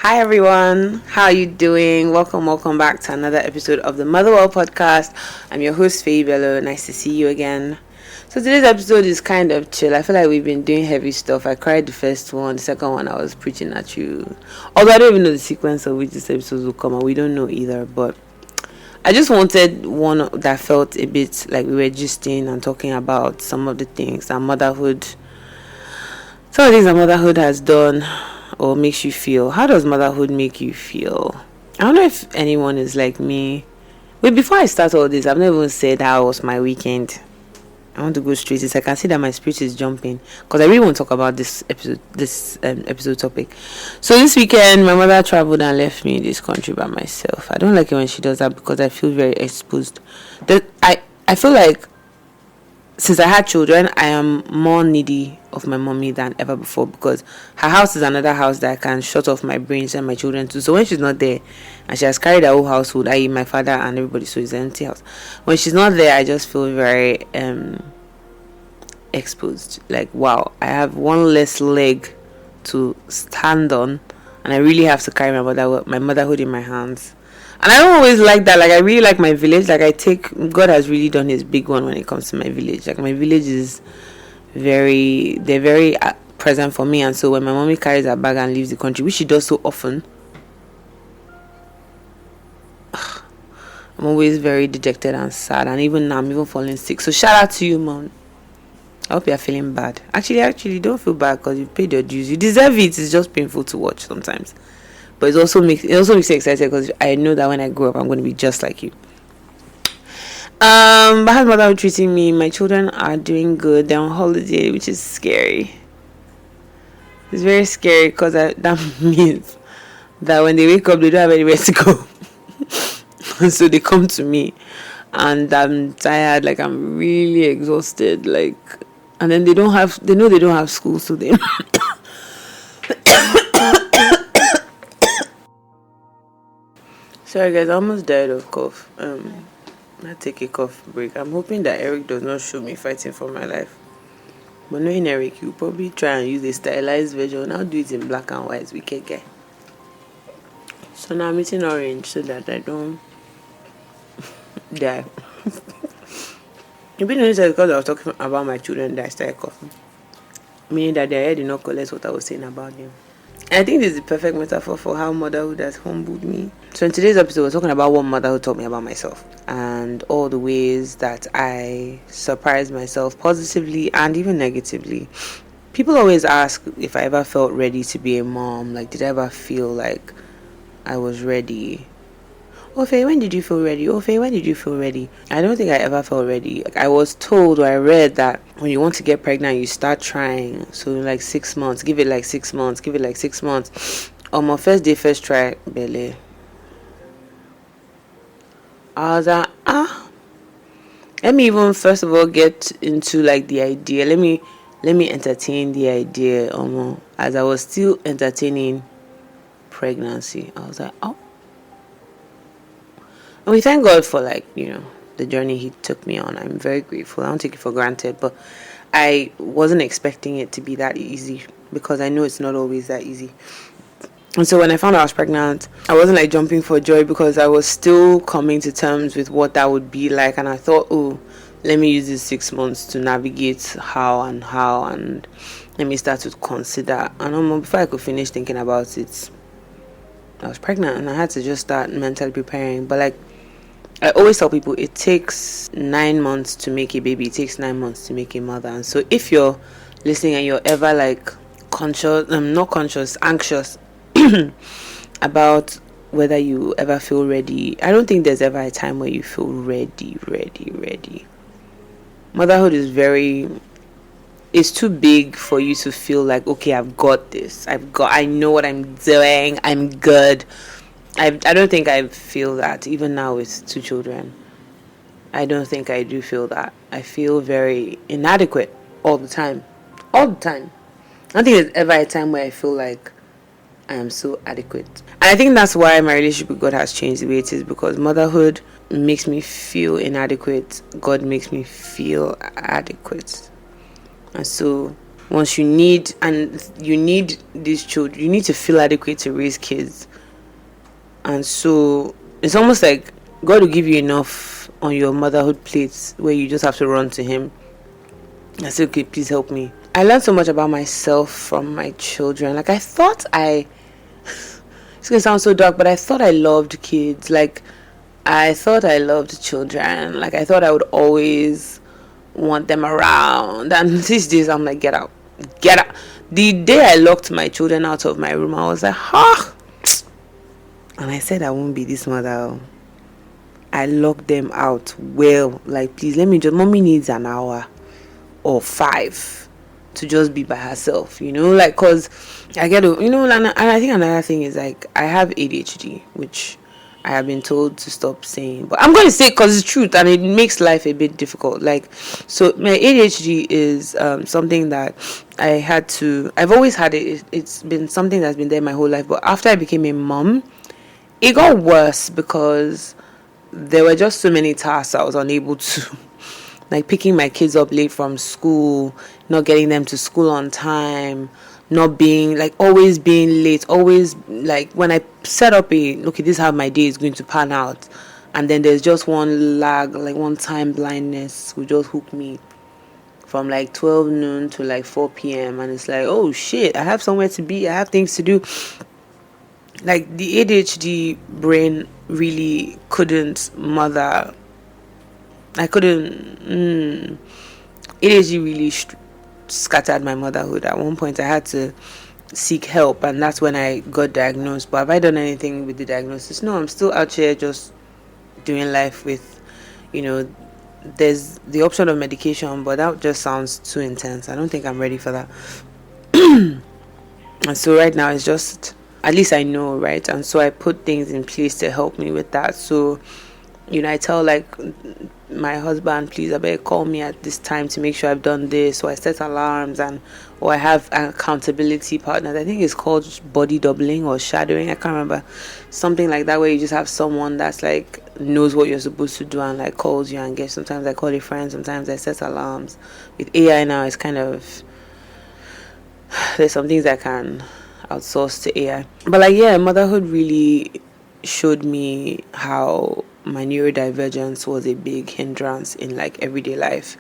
Hi everyone, how are you doing? Welcome back to another episode of the Motherhood podcast. I'm your host Feyi. Nice to see you again. So today's episode is kind of chill. I feel like we've been doing heavy stuff. I cried the first one, the second one I was preaching at you. Although I don't even know the sequence of which this episode will come, and we don't know either. But I just wanted one that felt a bit like we were gisting and talking about some of the things that motherhood, some of the things that motherhood has done or makes you feel. How does motherhood make you feel? I don't know if anyone is like me. Wait, before I start all this, I've never even said how was my weekend. I want to go straight. I can see that my spirit is jumping because I really want to talk about this episode topic. So this weekend, my mother traveled and left me in this country by myself. I don't like it when she does that because I feel very exposed. I feel like since I had children, I am more needy of my mommy than ever before because her house is another house that I can shut off my brains and my children to. So when she's not there and she has carried her whole household, i.e. my father and everybody, so it's an empty house. When she's not there, I just feel very exposed. Like, wow, I have one less leg to stand on and I really have to carry my motherhood in my hands. And I don't always like that. Like, I really like my village. Like, God has really done his big one when it comes to my village. Like, my village is they're very present for me. And so when my mommy carries her bag and leaves the country, which she does so often, I'm always very dejected and sad. And even now, I'm even falling sick. So shout out to you, mom. I hope you're feeling bad. Actually, don't feel bad because you paid your dues. You deserve it. It's just painful to watch sometimes. But it also makes me excited because I know that when I grow up, I'm going to be just like you. But how's mother treating me? My children are doing good. They're on holiday, which is scary. It's very scary because that means that when they wake up, they don't have anywhere to go. So they come to me, and I'm tired. Like, I'm really exhausted. Like, and then they know they don't have school, so they. Sorry guys, I almost died of cough. I take a cough break. I'm hoping that Eric does not show me fighting for my life. But knowing Eric, he'll probably try and use a stylized version. I'll do it in black and white, wicked guy. So now I'm eating orange so that I don't die. You've been noticed because I was talking about my children that I started coughing. Meaning that their head did not collect what I was saying about them. I think this is the perfect metaphor for how motherhood has humbled me. So in today's episode, we're talking about what motherhood taught me about myself and all the ways that I surprised myself positively and even negatively. People always ask if I ever felt ready to be a mom. Like, did I ever feel like I was ready? Oh, Feyi, when did you feel ready? Oh, Feyi, when did you feel ready? I don't think I ever felt ready. Like, I was told or I read that when you want to get pregnant, you start trying. So, like 6 months, give it like 6 months, give it like 6 months. On my first day, first try, belly. I was like, let me even first of all get into like the idea. Let me entertain the idea. As I was still entertaining pregnancy, I was like, oh. And we thank God for, like, the journey he took me on. I'm very grateful. I don't take it for granted, but I wasn't expecting it to be that easy because I know it's not always that easy. And so when I found out I was pregnant, I wasn't like jumping for joy because I was still coming to terms with what that would be like. And I thought, oh, let me use these 6 months to navigate how, and let me start to consider. And before I could finish thinking about it, I was pregnant and I had to just start mentally preparing. But like, I always tell people it takes 9 months to make a baby. It takes 9 months to make a mother. And so if you're listening and you're ever like anxious about whether you ever feel ready, I don't think there's ever a time where you feel ready. Motherhood is too big for you to feel like, okay, I've got this. I know what I'm doing. I'm good. I don't think I feel that, even now with 2 children. I don't think I do feel that. I feel very inadequate all the time. I don't think there's ever a time where I feel like I am so adequate. And I think that's why my relationship with God has changed the way it is, because motherhood makes me feel inadequate. God makes me feel adequate. And so once you need these children, you need to feel adequate to raise kids. And so it's almost like God will give you enough on your motherhood plate where you just have to run to Him and say, okay, please help me. I learned so much about myself from my children. Like, I thought it's gonna sound so dark, but I thought I loved kids. Like, I thought I loved children. Like, I thought I would always want them around. And these days, I'm like, get out. Get out. The day I locked my children out of my room, I was like, ha! And I said I won't be this mother. I locked them out. Well, like, please, mommy needs an hour or 5 to just be by herself, like, cause I get to, and I think another thing is, like, I have ADHD, which I have been told to stop saying, but I'm going to say it because it's truth, and it makes life a bit difficult. Like, so my ADHD is something that I've always had it. It's been something that's been there my whole life, but after I became a mom, it got worse because there were just so many tasks I was unable to, like picking my kids up late from school, not getting them to school on time, not being, like, always being late, always, like, when I set up okay, this is how my day is going to pan out, and then there's just one lag, like one time blindness will just hook me from like 12 noon to like 4 p.m. and it's like, oh shit, I have somewhere to be, I have things to do. Like, the ADHD brain really couldn't mother. I couldn't. ADHD really scattered my motherhood. At one point, I had to seek help, and that's when I got diagnosed. But have I done anything with the diagnosis? No, I'm still out here just doing life with, there's the option of medication, but that just sounds too intense. I don't think I'm ready for that. And so right now, it's just, at least I know, right? And so I put things in place to help me with that. So, I tell, like, my husband, please, I better call me at this time to make sure I've done this. So I set alarms, or I have accountability partners. I think it's called body doubling or shadowing. I can't remember. Something like that, where you just have someone that's like knows what you're supposed to do and like calls you and gets. Sometimes I call a friend. Sometimes I set alarms. With AI now, it's kind of, there's some things I can outsource to AI. But like, yeah, motherhood really showed me how my neurodivergence was a big hindrance in like everyday life,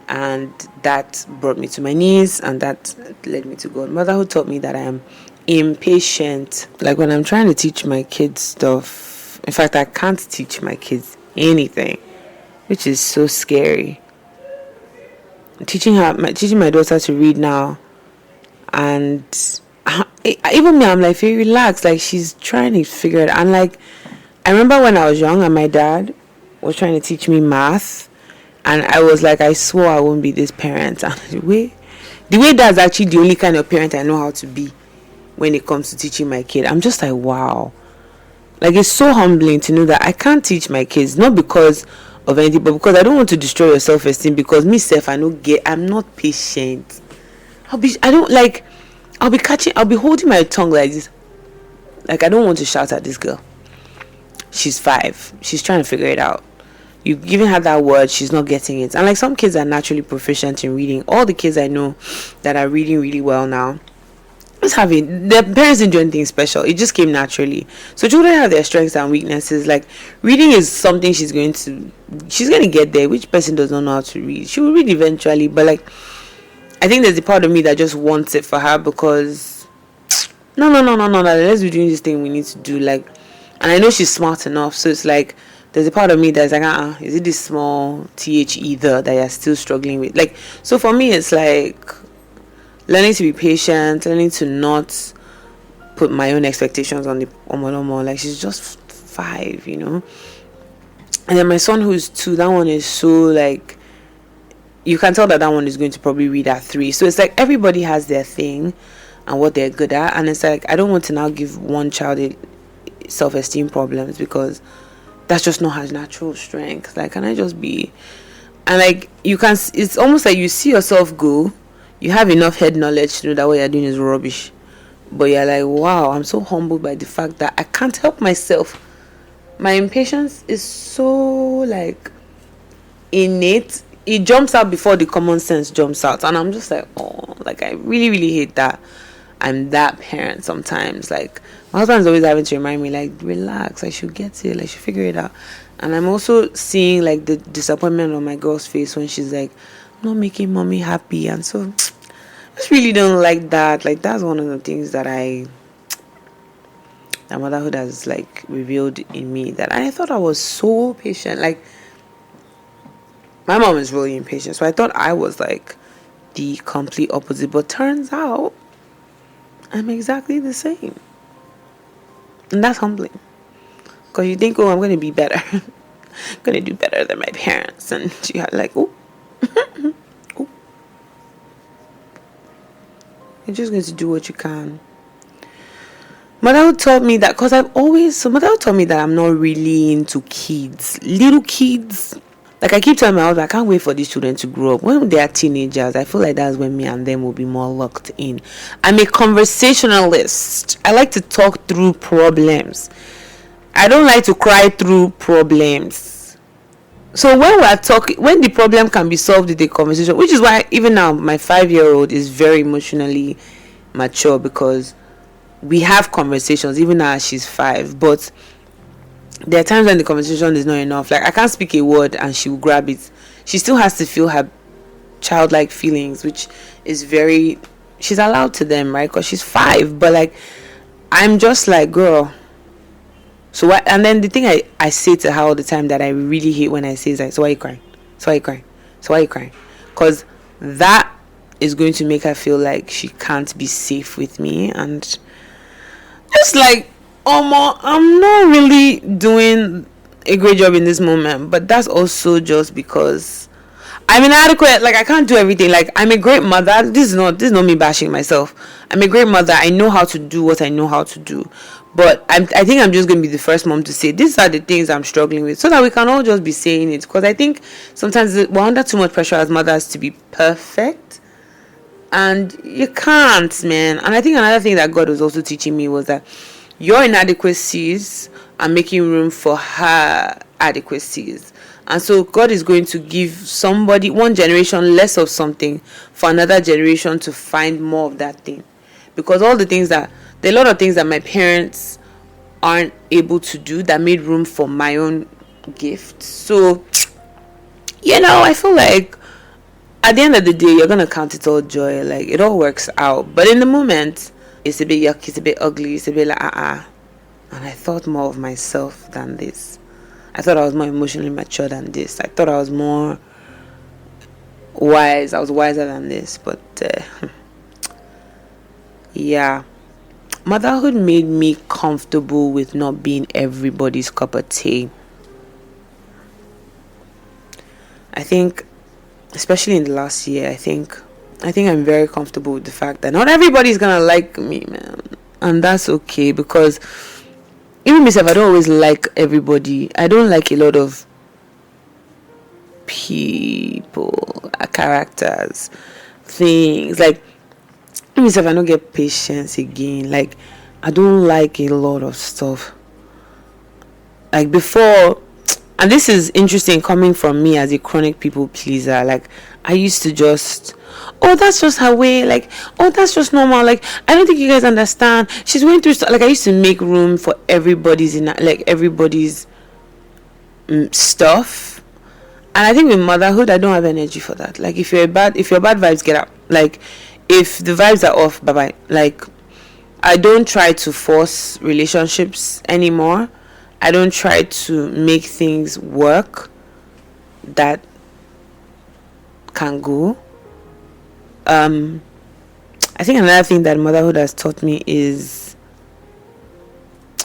and that brought me to my knees, and that led me to God. Motherhood taught me that I am impatient. Like, when I'm trying to teach my kids stuff, in fact, I can't teach my kids anything, which is so scary. Teaching my daughter to read now, and even me, I'm like, very relaxed. Like, she's trying to figure it out. And like, I remember when I was young and my dad was trying to teach me math, and I was like, I swore I wouldn't be this parent. And the way that's actually the only kind of parent I know how to be when it comes to teaching my kid. I'm just like, wow. Like, it's so humbling to know that I can't teach my kids, not because of anything, but because I don't want to destroy your self-esteem. Because myself, I'm not patient. I'll be holding my tongue like this. Like, I don't want to shout at this girl. She's 5. She's trying to figure it out. You've given her that word, she's not getting it. And like, some kids are naturally proficient in reading. All the kids I know that are reading really well now, their parents didn't do anything special. It just came naturally. So children have their strengths and weaknesses. Like, reading is something she's going to get there. Which person does not know how to read? She will read eventually. But like, I think there's a part of me that just wants it for her, because no, let's be doing this thing we need to do. Like, and I know she's smart enough, so it's like, there's a part of me that's like, is it this small th either that you're still struggling with? Like, so for me, it's like learning to be patient, learning to not put my own expectations on the omo. Like, she's just 5, and then my son, who's 2, that one is so, like, you can tell that one is going to probably read at 3. So it's like, everybody has their thing and what they're good at, and it's like, I don't want to now give one child self-esteem problems, because that's just not her natural strength. Like, can I just be, and like, it's almost like you see yourself go, you have enough head knowledge to know that what you're doing is rubbish, but you're like, wow, I'm so humbled by the fact that I can't help myself. My impatience is so, like, innate. it jumps out before the common sense jumps out, and I'm just like, oh, like I really really hate that I'm that parent sometimes. Like my husband's always having to remind me, like, relax, I should get it, I should figure it out. And I'm also seeing like the disappointment on my girl's face when she's like, I'm not making mommy happy. And so I just really don't like that. Like that's one of the things that motherhood has like revealed in me, that I thought I was so patient. Like my mom is really impatient, so I thought I was like the complete opposite, but turns out I'm exactly the same. And that's humbling, because you think, oh, I'm going to be better. I'm going to do better than my parents. And you're like, oh, oh, you're just going to do what you can. Motherhood taught me that, because motherhood taught me that I'm not really into kids, little kids. Like I keep telling my husband, I can't wait for these children to grow up. When they are teenagers, I feel like that's when me and them will be more locked in. I'm a conversationalist. I like to talk through problems. I don't like to cry through problems. So when we're talking, when the problem can be solved with a conversation, which is why even now my 5-year-old is very emotionally mature, because we have conversations even now she's 5, but there are times when the conversation is not enough. Like I can't speak a word and she will grab it. She still has to feel her childlike feelings, which is she's allowed to them, right? Because she's 5. But like I'm just like, girl, so what? And then the thing I say to her all the time that I really hate when I say is like, so why are you crying? So why are you crying? So why are you crying? Because that is going to make her feel like she can't be safe with me. And just like, I'm not really doing a great job in this moment, but that's also just because I'm inadequate. Like I can't do everything. Like I'm a great mother. This is not me bashing myself. I'm a great mother. I know how to do what I know how to do, but I think I'm just going to be the first mom to say these are the things I'm struggling with, so that we can all just be saying it. Because I think sometimes we're under too much pressure as mothers to be perfect, and you can't, man. And I think another thing that God was also teaching me was that your inadequacies are making room for her adequacies. And so God is going to give somebody, one generation, less of something for another generation to find more of that thing. Because there are a lot of things that my parents aren't able to do that made room for my own gift. So, I feel like at the end of the day, you're going to count it all joy. Like it all works out. But in the moment, it's a bit yucky, it's a bit ugly, it's a bit like, And I thought more of myself than this. I thought I was more emotionally mature than this. I thought I was more wise. I was wiser than this. But, yeah. Motherhood made me comfortable with not being everybody's cup of tea. I think, especially in the last year, I think I'm very comfortable with the fact that not everybody's gonna like me, man. And that's okay, because even myself, I don't always like everybody. I don't like a lot of people, characters, things. Like, even myself, I don't get patience again. Like, I don't like a lot of stuff. Like, before, and this is interesting coming from me as a chronic people pleaser. Like, I used to just, that's just her way. Like, that's just normal. Like, I don't think you guys understand. She's going through stuff. Like, I used to make room for everybody's stuff. And I think with motherhood, I don't have energy for that. Like, if you're bad vibes, get out. Like, if the vibes are off, bye bye. Like, I don't try to force relationships anymore. I don't try to make things work that can go. I think another thing that motherhood has taught me is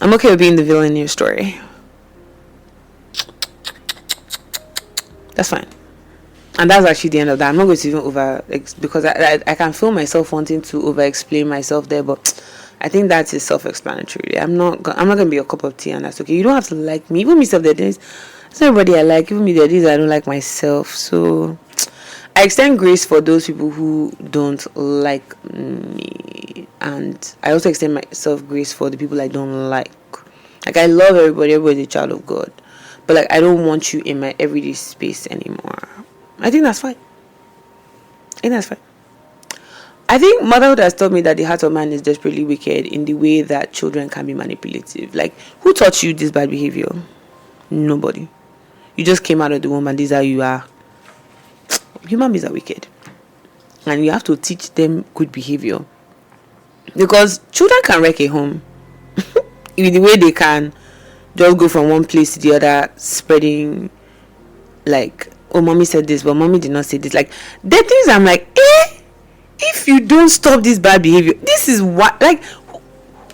I'm okay with being the villain in your story. That's fine. And that's actually the end of that. I'm not going to even because I can feel myself wanting to over explain myself there, but I think that is self-explanatory. I'm not going to be a cup of tea, and that's okay. You don't have to like me. Even myself, there is not everybody I like. Even me, there is I don't like myself. So I extend grace for those people who don't like me, and I also extend myself grace for the people I don't like. Like, I love everybody. Everybody's a child of God, but like, I don't want you in my everyday space anymore. I think that's fine. I think motherhood has taught me that the heart of man is desperately wicked in the way that children can be manipulative. Like, who taught you this bad behavior? Nobody. You just came out of the womb and this is how you are. Human beings are wicked. And you have to teach them good behavior. Because children can wreck a home. In the way they can just go from one place to the other, spreading like, oh, mommy said this, but mommy did not say this. Like, the things I'm like, if you don't stop this bad behavior, this is what, like,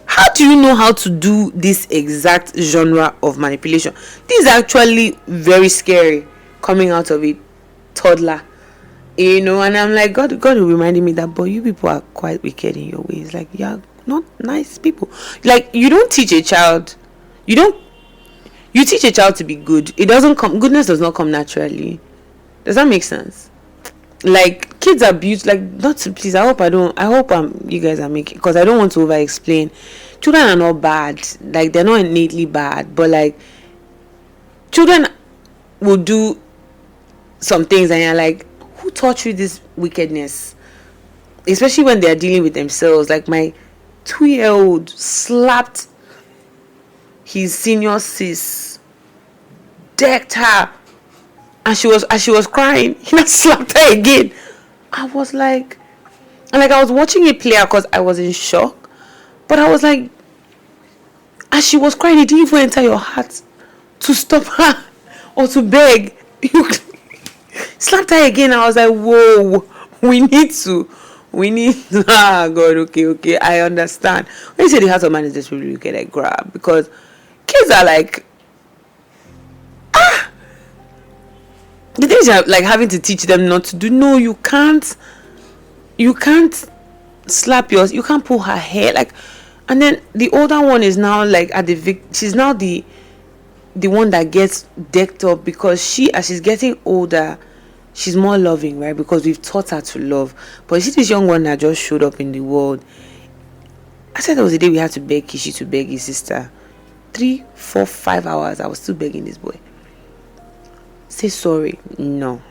how do you know how to do this exact genre of manipulation? This is actually very scary coming out of a toddler, and I'm like, God reminding me that, boy, you people are quite wicked in your ways. Like, you're not nice people. Like, you don't teach a child, you teach a child to be good. Goodness does not come naturally. Does that make sense? Like, kids are beautiful. Like, not to, please, I hope you guys are making, because I don't want to over explain. Children are not bad. Like, they're not innately bad, but like, children will do some things and you're like, who taught you this wickedness? Especially when they're dealing with themselves. Like, my 2-year-old slapped his senior sis, decked her, and she was crying. He not slapped her again. I was like, I was watching it play out because I was in shock. But I was like, as she was crying, it didn't even enter your heart to stop her or to beg. You slapped her again. I was like, whoa, we need God, okay, I understand. When you say the heart of man is just really wicked, I grab, because kids are like, the things you're like having to teach them not to do. No, you can't slap yours. You can't pull her hair. Like, and then the older one is now like she's now the one that gets decked up, because as she's getting older, she's more loving, right? Because we've taught her to love. But you see this young one that just showed up in the world. I said there was a day we had to beg Kishi to beg his sister. 3, 4, 5 hours. I was still begging this boy. Say sorry. No.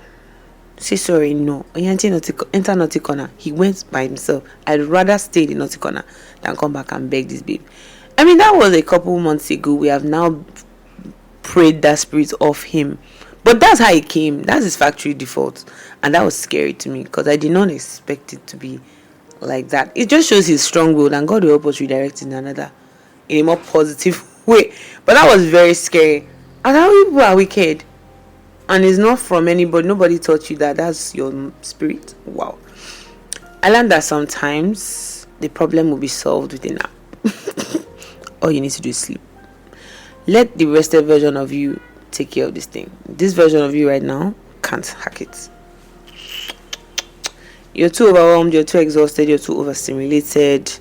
Say sorry. No. Enter naughty corner. He went by himself. I'd rather stay in the naughty corner than come back and beg this babe. I mean, that was a couple months ago. We have now prayed that spirit off him. But that's how it came. That's his factory default. And that was scary to me, because I did not expect it to be like that. It just shows his strong will, and God will help us redirect in a more positive way. But that was very scary. And how people are wicked. And it's not from anybody. Nobody taught you that. That's your spirit. Wow. I learned that sometimes the problem will be solved with a nap. All you need to do is sleep. Let the rested version of you take care of this thing. This version of you right now can't hack it. You're too overwhelmed, you're too exhausted, you're too overstimulated,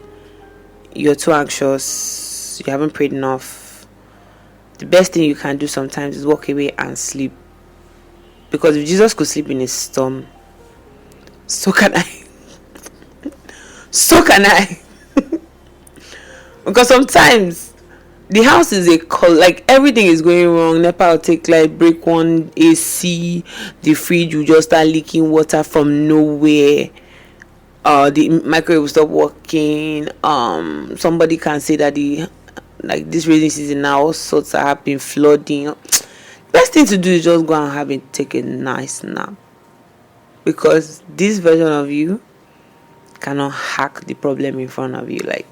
you're too anxious, you haven't prayed enough. The best thing you can do sometimes is walk away and sleep. Because if Jesus could sleep in a storm, so can I. So can I. Because sometimes the house is like everything is going wrong. NEPA will take like break one AC, the fridge will just start leaking water from nowhere. The microwave will stop working. Somebody can say that this rainy season now all sorts are happening, flooding. Best thing to do is just go and take a nice nap, because this version of you cannot hack the problem in front of you. Like,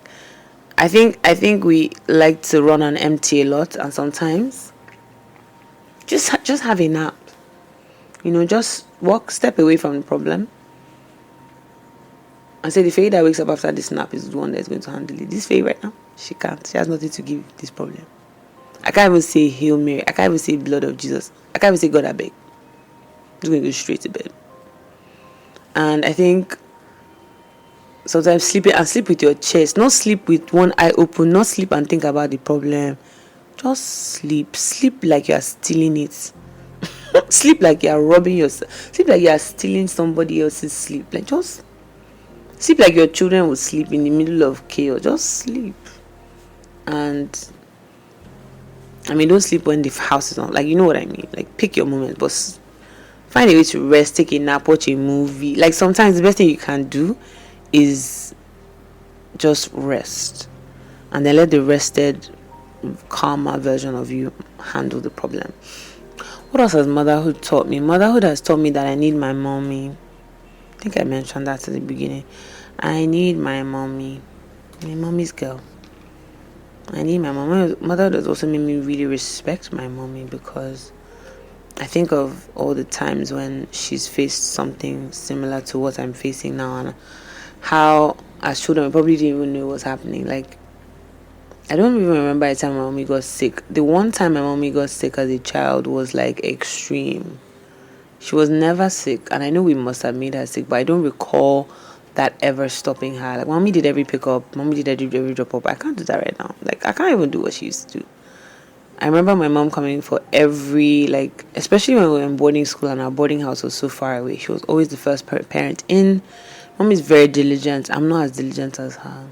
I think we like to run on empty a lot, and sometimes just have a nap. Just step away from the problem, and say the Feyi that wakes up after this nap is the one that's going to handle it. This Feyi right now, she can't. She has nothing to give this problem. I can't even say Hail Mary. I can't even say blood of Jesus. I can't even say God I beg. I'm just going to go straight to bed. And I think sometimes sleep with your chest. Not sleep with one eye open. Not sleep and think about the problem. Just sleep. Sleep like you are stealing it. Sleep like you are robbing yourself. Sleep like you are stealing somebody else's sleep. Like, just sleep like your children will sleep in the middle of chaos. Just sleep. And I mean, don't sleep when the house is on. Like, you know what I mean. Like, pick your moment. But Find a way to rest, take a nap, watch a movie. Like, sometimes the best thing you can do is just rest, and then let the rested, calmer version of you handle the problem. What else has motherhood taught me? Motherhood has taught me that I need my mommy. I think I mentioned that at the beginning. I need my mommy. My mommy's girl. I need my mom. Motherhood has also made me really respect my mommy, because I think of all the times when she's faced something similar to what I'm facing now, and how as children we probably didn't even know what's happening. Like, I don't even remember the time my mommy got sick. The one time my mommy got sick as a child was like extreme. She was never sick, and I know we must have made her sick, but I don't recall that ever stopping her. Like, mommy did every pickup, mommy did every drop up. I can't do that right now. Like, I can't even do what she used to do. I remember my mom coming for every, like, especially when we were in boarding school and our boarding house was so far away. She was always the first parent in. Mom is very diligent. I'm not as diligent as her.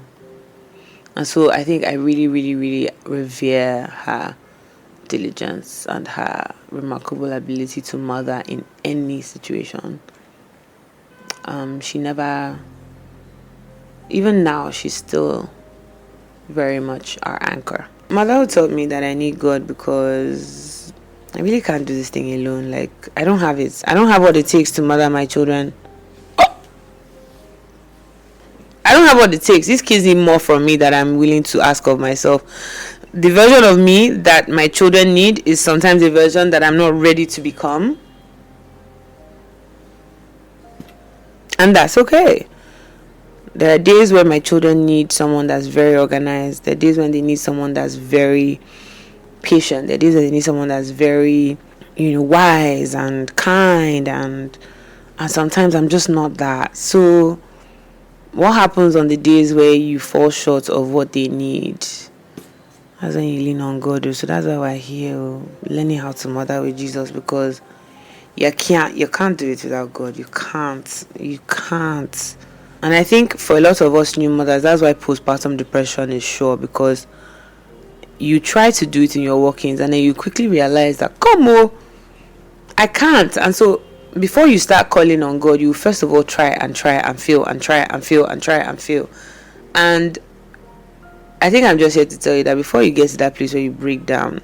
And so I think I really, really, really revere her diligence and her remarkable ability to mother in any situation. She never, even now, she's still very much our anchor. Motherhood taught me that I need God, because I really can't do this thing alone. Like, I don't have it. I don't have what it takes to mother my children. I don't have what it takes. These kids need more from me that I'm willing to ask of myself. The version of me that my children need is sometimes a version that I'm not ready to become. And that's okay. There are days where my children need someone that's very organized. There are days when they need someone that's very patient. There are days when they need someone that's very, wise and kind. And sometimes I'm just not that. So what happens on the days where you fall short of what they need? That's when you lean on God. So that's why we're here, learning how to mother with Jesus, because you can't do it without God. You can't. And I think for a lot of us new mothers, that's why postpartum depression is sure, because you try to do it in your workings and then you quickly realize that, I can't. And so before you start calling on God, you first of all try and fail and try and fail and try and fail. And I think I'm just here to tell you that before you get to that place where you break down,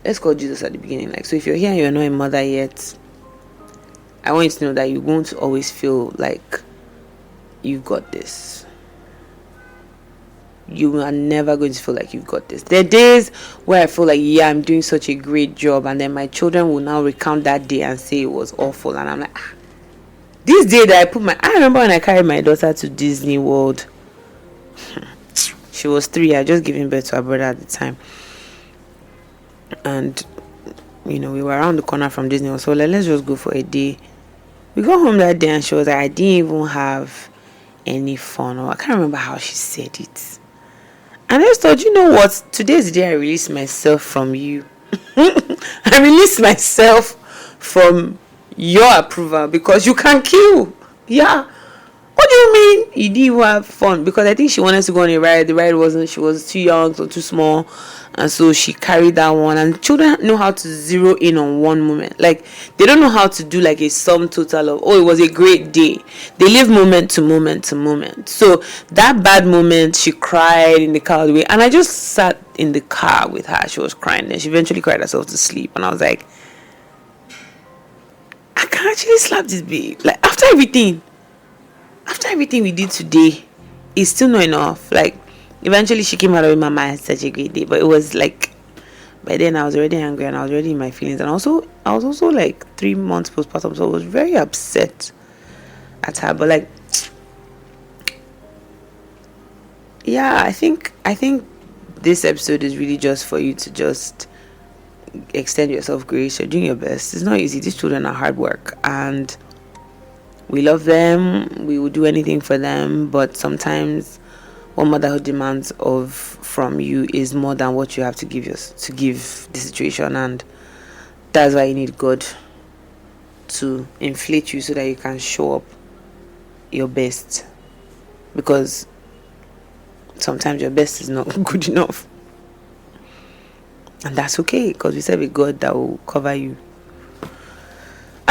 let's call Jesus at the beginning. Like, so if you're here and you're not a mother yet, I want you to know that you won't always feel like you've got this. You are never going to feel like you've got this. There are days where I feel like, I'm doing such a great job, and then my children will now recount that day and say it was awful, and I'm like, this day that I remember when I carried my daughter to Disney World. She was 3. I just giving birth to her brother at the time, and we were around the corner from Disney World, so let's just go for a day. We got home that day and she was like, I didn't even have any fun, or I can't remember how she said it. And I just thought, you know what? Today is the day I release myself from you. I release myself from your approval, because you can kill. Yeah. What do you mean you didn't even have fun? Because I think she wanted to go on a ride. The ride she was too young or too small. And so she carried that one. And children know how to zero in on one moment. Like, they don't know how to do like a sum total of, it was a great day. They live moment to moment to moment. So that bad moment, she cried in the car all the way. And I just sat in the car with her. She was crying. And she eventually cried herself to sleep. And I was like, I can actually slap this babe. Like, after everything we did today, it's still not enough. Like, eventually she came out of it, Mama had such a great day. But it was like, by then I was already angry and I was already in my feelings. And I was also like 3 months postpartum, so I was very upset at her. But like, I think this episode is really just for you to just extend yourself grace. You're doing your best. It's not easy. These children are hard work, and we love them. We will do anything for them, but sometimes what motherhood demands from you is more than what you have to give the situation, and that's why you need God to inflate you so that you can show up your best, because sometimes your best is not good enough, and that's okay, because we serve a God that will cover you.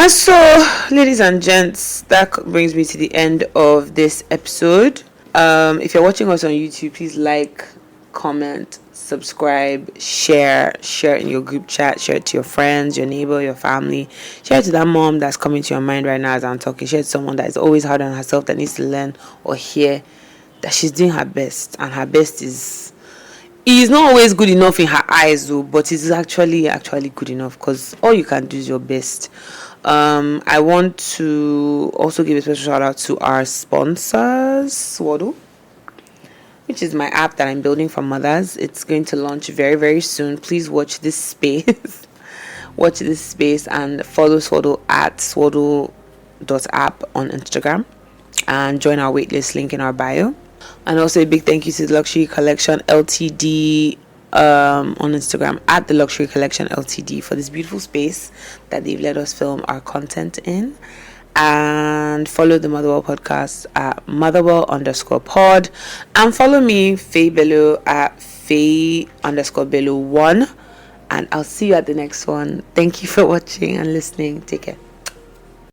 And so, ladies and gents, that brings me to the end of this episode. If you're watching us on YouTube, please like, comment, subscribe, share it in your group chat, share it to your friends, your neighbor, your family, share it to that mom that's coming to your mind right now as I'm talking, share it to someone that is always hard on herself, that needs to learn or hear that she's doing her best, and her best is not always good enough in her eyes though, but it's actually good enough, because all you can do is your best. I want to also give a special shout out to our sponsors, Swaddle, which is my app that I'm building for mothers. It's going to launch very, very soon. Please watch this space. Watch this space and follow Swaddle at swaddle.app on Instagram and join our waitlist link in our bio. And also a big thank you to the Luxury Collection Ltd on Instagram at the Luxury Collection Ltd for this beautiful space that they've let us film our content in. And follow the Motherwell podcast at Motherwell_pod, and follow me, Feyi Bello, at Feyi_Bello1, and I'll see you at the next one. Thank you for watching and listening. Take care.